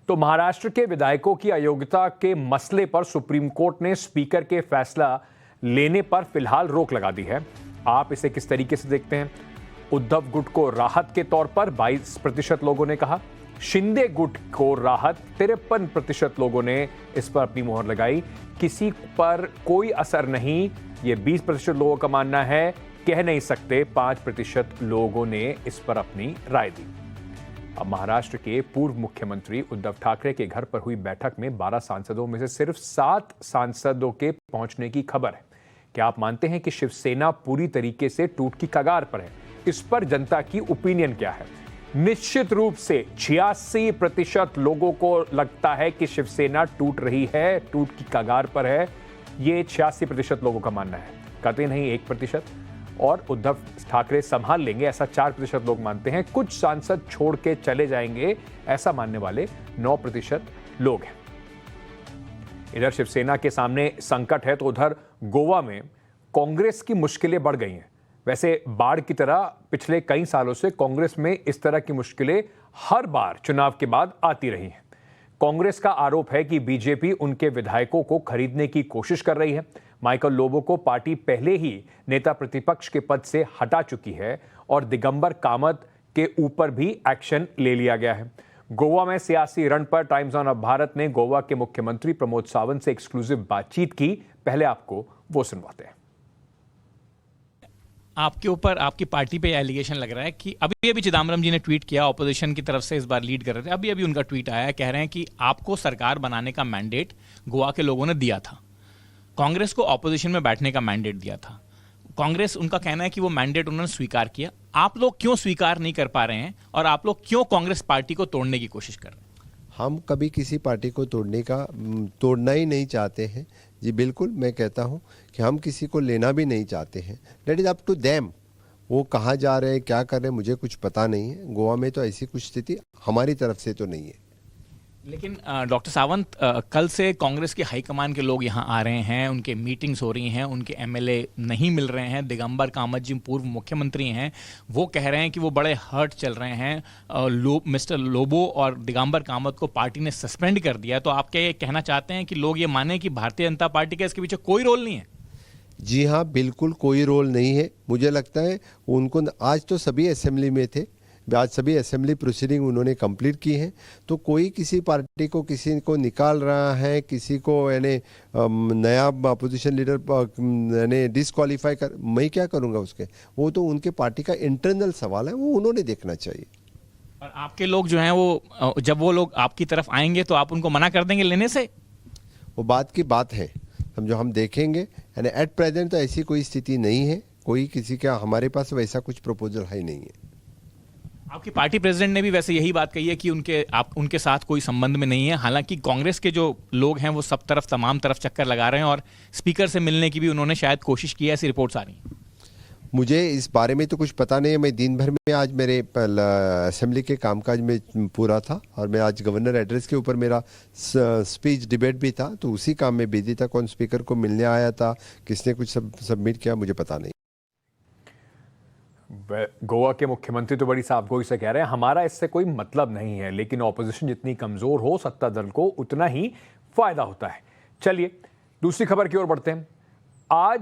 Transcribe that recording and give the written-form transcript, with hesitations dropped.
तो महाराष्ट्र के विधायकों की अयोग्यता के मसले पर सुप्रीम कोर्ट ने स्पीकर के फैसला लेने पर फिलहाल रोक लगा दी है। आप इसे किस तरीके से देखते हैं? उद्धव गुट को राहत के तौर पर 22% लोगों ने कहा, शिंदे गुट को राहत 53% लोगों ने इस पर अपनी मोहर लगाई। किसी पर कोई असर नहीं, ये 20% लोगों का मानना है, कह नहीं सकते 5% लोगों ने इस पर अपनी राय दी। अब महाराष्ट्र के पूर्व मुख्यमंत्री उद्धव ठाकरे के घर पर हुई बैठक में 12 सांसदों में से सिर्फ 7 सांसदों के पहुंचने की खबर है। क्या आप मानते हैं कि शिवसेना पूरी तरीके से टूट की कगार पर है? इस पर जनता की ओपिनियन क्या है? निश्चित रूप से 86% लोगों को लगता है कि शिवसेना टूट रही है, टूट की कगार पर है। ये 86% लोगों का मानना है, कहते नहीं 1%। और उद्धव ठाकरे संभाल लेंगे, ऐसा 4% लोग मानते हैं। कुछ सांसद छोड़ के चले जाएंगे, ऐसा मानने वाले 9% लोग हैं। इधर शिवसेना के सामने संकट है तो उधर गोवा में कांग्रेस की मुश्किलें बढ़ गई हैं। वैसे बाढ़ की तरह पिछले कई सालों से कांग्रेस में इस तरह की मुश्किलें हर बार चुनाव के बाद आती रही हैं। कांग्रेस का आरोप है कि बीजेपी उनके विधायकों को खरीदने की कोशिश कर रही है। माइकल लोबो को पार्टी पहले ही नेता प्रतिपक्ष के पद से हटा चुकी है और दिगंबर कामत के ऊपर भी एक्शन ले लिया गया है। गोवा में सियासी रण पर टाइम्स ऑन भारत ने गोवा के मुख्यमंत्री प्रमोद सावंत से एक्सक्लूसिव बातचीत की। पहले आपको वो सुनवाते हैं। आपके ऊपर आपकी पार्टी पे एलिगेशन लग रहा है कि अभी चिदम्बरम जी ने ट्वीट किया, ऑपोजिशन की तरफ से इस बार लीड कर रहे थे, अभी उनका ट्वीट आया, कह रहे हैं कि आपको सरकार बनाने का मैंडेट गोवा के लोगों ने दिया था, कांग्रेस को ऑपोजिशन में बैठने का मैंडेट दिया था। कांग्रेस, उनका कहना है कि वो मैंडेट उन्होंने स्वीकार किया। आप लोग क्यों स्वीकार नहीं कर पा रहे हैं और आप लोग क्यों कांग्रेस पार्टी को तोड़ने की कोशिश कर रहे हैं? हम कभी किसी पार्टी को तोड़ना ही नहीं चाहते हैं जी। बिल्कुल, मैं कहता हूं कि हम किसी को लेना भी नहीं चाहते हैं। That is up to them. वो कहाँ जा रहे हैं, क्या कर रहे हैं, मुझे कुछ पता नहीं है। गोवा में तो ऐसी कुछ स्थिति हमारी तरफ से तो नहीं है। लेकिन डॉक्टर सावंत, कल से कांग्रेस के हाईकमान के लोग यहाँ आ रहे हैं, उनके मीटिंग्स हो रही हैं, उनके एमएलए नहीं मिल रहे हैं। दिगंबर कामत जी पूर्व मुख्यमंत्री हैं, वो कह रहे हैं कि वो बड़े हर्ट चल रहे हैं। मिस्टर लोबो और दिगंबर कामत को पार्टी ने सस्पेंड कर दिया। तो आप क्या ये कहना चाहते हैं कि लोग ये माने कि भारतीय जनता पार्टी का इसके पीछे कोई रोल नहीं है? जी हाँ, बिल्कुल कोई रोल नहीं है। मुझे लगता है उनको, आज तो सभी असेंबली में थे, आज सभी असेंबली प्रोसीडिंग उन्होंने कंप्लीट की है। तो कोई किसी पार्टी को किसी को निकाल रहा है, किसी को यानी नया अपोजिशन लीडर यानी डिसक्वालीफाई कर, मैं क्या करूंगा उसके? वो तो उनके पार्टी का इंटरनल सवाल है, वो उन्होंने देखना चाहिए। और आपके लोग जो हैं वो, जब वो लोग आपकी तरफ आएंगे तो आप उनको मना कर देंगे लेने से? वो बात की बात है, समझो, हम देखेंगे। यानी एट प्रेजेंट तो ऐसी कोई स्थिति नहीं है, कोई किसी का हमारे पास वैसा कुछ प्रपोजल है नहीं है। आपकी पार्टी प्रेसिडेंट ने भी वैसे यही बात कही है कि उनके साथ कोई संबंध में नहीं है। हालांकि कांग्रेस के जो लोग हैं वो सब तरफ, तमाम तरफ चक्कर लगा रहे हैं और स्पीकर से मिलने की भी उन्होंने शायद कोशिश की है, ऐसी रिपोर्ट्स आ रही हैं। मुझे इस बारे में तो कुछ पता नहीं है। मैं दिन भर में आज मेरे असेंबली के कामकाज में पूरा था और मैं आज गवर्नर एड्रेस के ऊपर मेरा स्पीच डिबेट भी था, तो उसी काम में बिजी था। कौन स्पीकर को मिलने आया था, किसने कुछ सबमिट किया, मुझे पता नहीं। गोवा के मुख्यमंत्री तो बड़ी साफगोई से कह रहे हैं हमारा इससे कोई मतलब नहीं है, लेकिन ऑपोजिशन जितनी कमजोर हो सत्ता दल को उतना ही फायदा होता है। चलिए दूसरी खबर की ओर बढ़ते हैं। आज